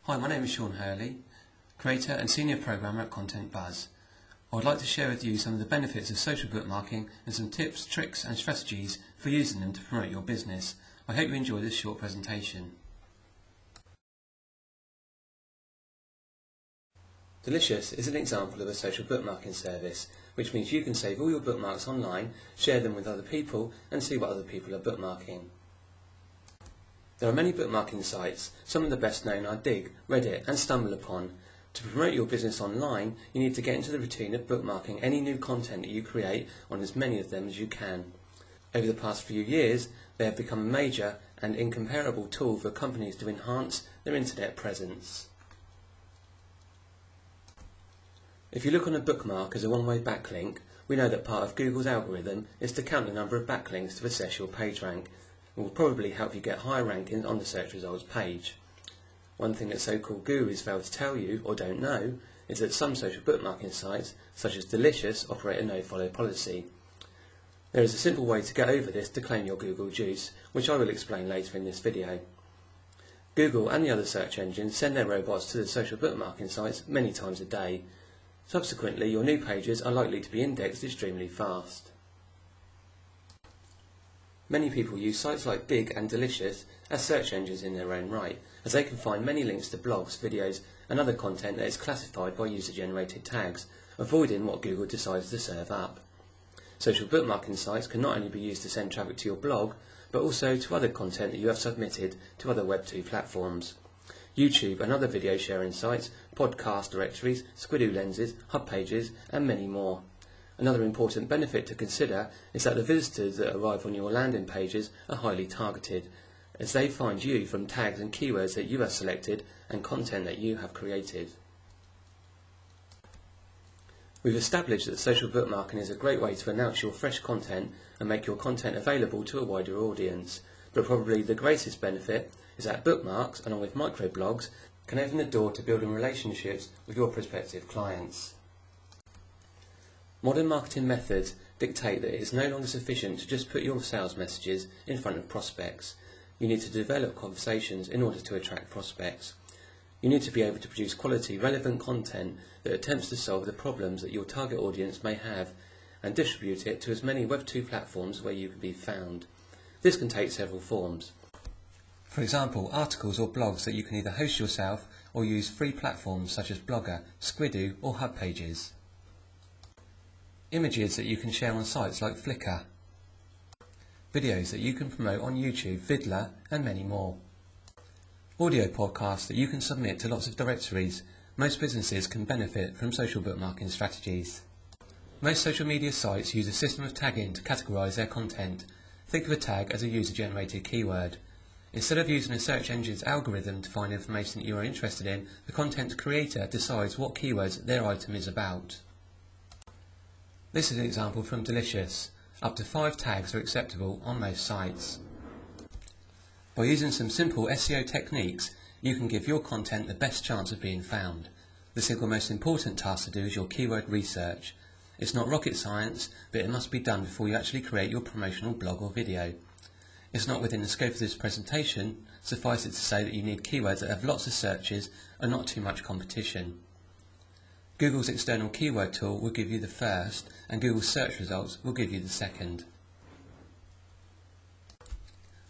Hi, my name is Sean Hurley, Creator and Senior Programmer at Content Buzz. I would like to share with you some of the benefits of social bookmarking and some tips, tricks and strategies for using them to promote your business. I hope you enjoy this short presentation. Delicious is an example of a social bookmarking service, which means you can save all your bookmarks online, share them with other people and see what other people are bookmarking. There are many bookmarking sites. Some of the best known are Dig, Reddit and StumbleUpon. To promote your business online, you need to get into the routine of bookmarking any new content that you create on as many of them as you can. Over the past few years, they have become a major and incomparable tool for companies to enhance their internet presence. If you look on a bookmark as a one-way backlink, we know that part of Google's algorithm is to count the number of backlinks to assess your page rank. It will probably help you get higher rankings on the search results page. One thing that so-called gurus fail to tell you or don't know is that some social bookmarking sites, such as Delicious, operate a no-follow policy. There is a simple way to get over this to claim your Google juice, which I will explain later in this video. Google and the other search engines send their robots to the social bookmarking sites many times a day. Subsequently, your new pages are likely to be indexed extremely fast. Many people use sites like Dig and Delicious as search engines in their own right, as they can find many links to blogs, videos and other content that is classified by user-generated tags, avoiding what Google decides to serve up. Social bookmarking sites can not only be used to send traffic to your blog, but also to other content that you have submitted to other Web2 platforms. YouTube and other video sharing sites, podcast directories, Squidoo lenses, hub pages and many more. Another important benefit to consider is that the visitors that arrive on your landing pages are highly targeted, as they find you from tags and keywords that you have selected and content that you have created. We've established that social bookmarking is a great way to announce your fresh content and make your content available to a wider audience, but probably the greatest benefit is that bookmarks, along with microblogs, can open the door to building relationships with your prospective clients. Modern marketing methods dictate that it is no longer sufficient to just put your sales messages in front of prospects. You need to develop conversations in order to attract prospects. You need to be able to produce quality, relevant content that attempts to solve the problems that your target audience may have and distribute it to as many Web2 platforms where you can be found. This can take several forms. For example, articles or blogs that you can either host yourself or use free platforms such as Blogger, Squidoo or hub pages. Images that you can share on sites like Flickr. Videos that you can promote on YouTube, Vidler and many more. Audio podcasts that you can submit to lots of directories. Most businesses can benefit from social bookmarking strategies. Most social media sites use a system of tagging to categorise their content. Think of a tag as a user-generated keyword. Instead of using a search engine's algorithm to find information that you are interested in, the content creator decides what keywords their item is about. This is an example from Delicious. Up to 5 tags are acceptable on most sites. By using some simple SEO techniques, you can give your content the best chance of being found. The single most important task to do is your keyword research. It's not rocket science, but it must be done before you actually create your promotional blog or video. It's not within the scope of this presentation. Suffice it to say that you need keywords that have lots of searches and not too much competition. Google's external keyword tool will give you the first, and Google's search results will give you the second.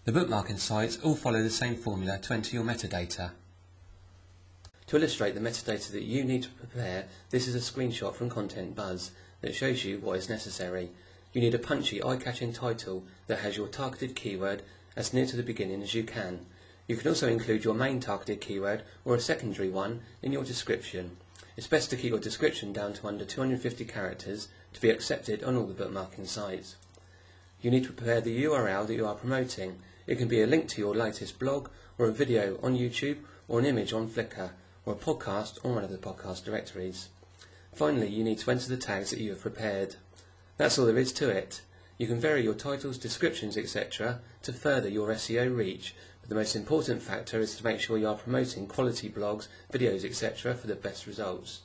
The bookmarking sites all follow the same formula to enter your metadata. To illustrate the metadata that you need to prepare, this is a screenshot from Content Buzz that shows you what is necessary. You need a punchy, eye-catching title that has your targeted keyword as near to the beginning as you can. You can also include your main targeted keyword or a secondary one in your description. It's best to keep your description down to under 250 characters to be accepted on all the bookmarking sites. You need to prepare the URL that you are promoting. It can be a link to your latest blog, or a video on YouTube, or an image on Flickr, or a podcast on one of the podcast directories. Finally, you need to enter the tags that you have prepared. That's all there is to it. You can vary your titles, descriptions, etc. to further your SEO reach, but the most important factor is to make sure you are promoting quality blogs, videos, etc. for the best results.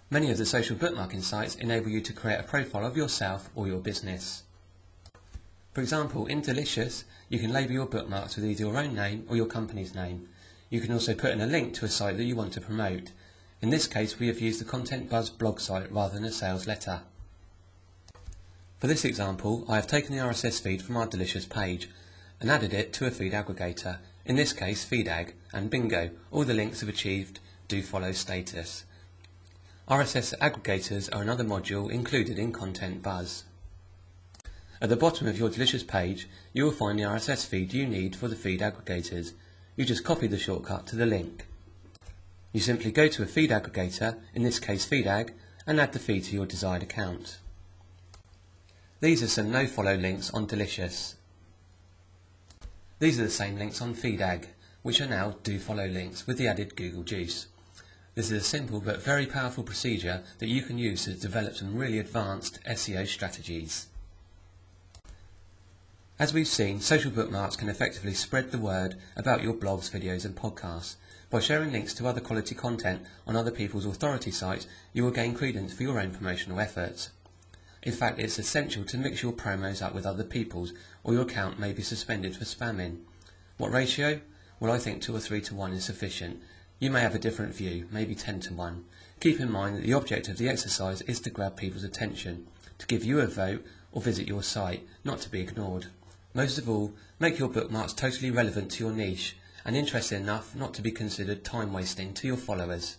Many of the social bookmarking sites enable you to create a profile of yourself or your business. For example, in Delicious, you can label your bookmarks with either your own name or your company's name. You can also put in a link to a site that you want to promote. In this case, we have used the Content Buzz blog site rather than a sales letter. For this example, I have taken the RSS feed from our Delicious page and added it to a feed aggregator, in this case FeedAg, and bingo, all the links have achieved do follow status. RSS aggregators are another module included in Content Buzz. At the bottom of your Delicious page, you will find the RSS feed you need for the feed aggregators. You just copy the shortcut to the link. You simply go to a feed aggregator, in this case FeedAg, and add the feed to your desired account. These are some no-follow links on Delicious. These are the same links on FeedAg, which are now do-follow links with the added Google juice. This is a simple but very powerful procedure that you can use to develop some really advanced SEO strategies. As we've seen, social bookmarks can effectively spread the word about your blogs, videos and podcasts. By sharing links to other quality content on other people's authority sites, you will gain credence for your own promotional efforts. In fact, it's essential to mix your promos up with other people's, or your account may be suspended for spamming. What ratio? Well, I think 2 or 3 to 1 is sufficient. You may have a different view, maybe 10 to 1. Keep in mind that the object of the exercise is to grab people's attention, to give you a vote or visit your site, not to be ignored. Most of all, make your bookmarks totally relevant to your niche and interesting enough not to be considered time wasting to your followers.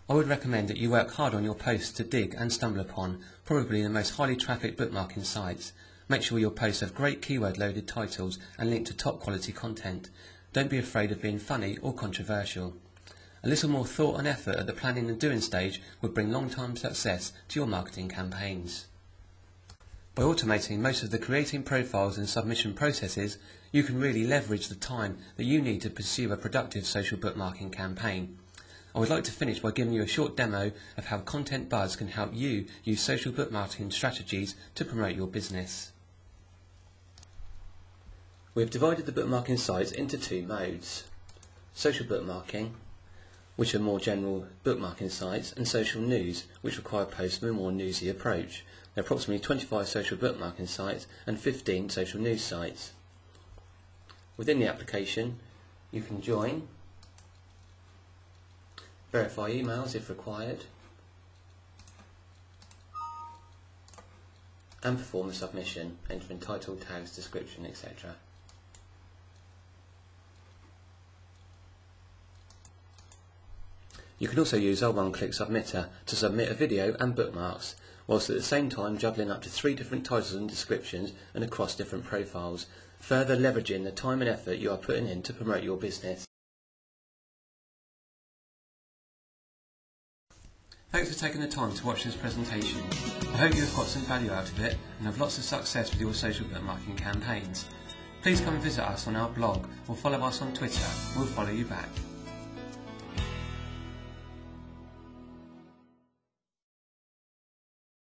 I would recommend that you work hard on your posts to dig and stumble upon probably the most highly trafficked bookmarking sites. Make sure your posts have great keyword loaded titles and link to top quality content. Don't be afraid of being funny or controversial. A little more thought and effort at the planning and doing stage would bring long-term success to your marketing campaigns. By automating most of the creating profiles and submission processes, you can really leverage the time that you need to pursue a productive social bookmarking campaign. I would like to finish by giving you a short demo of how Content Buzz can help you use social bookmarking strategies to promote your business. We have divided the bookmarking sites into 2 modes: social bookmarking, which are more general bookmarking sites, and social news, which require posts with a more newsy approach. There are approximately 25 social bookmarking sites and 15 social news sites. Within the application, you can join, verify emails if required, and perform a submission, entering title, tags, description, etc. You can also use our one-click submitter to submit a video and bookmarks, whilst at the same time juggling up to 3 different titles and descriptions and across different profiles, further leveraging the time and effort you are putting in to promote your business. Thanks for taking the time to watch this presentation. I hope you have got some value out of it and have lots of success with your social bookmarking campaigns. Please come and visit us on our blog or follow us on Twitter. We'll follow you back.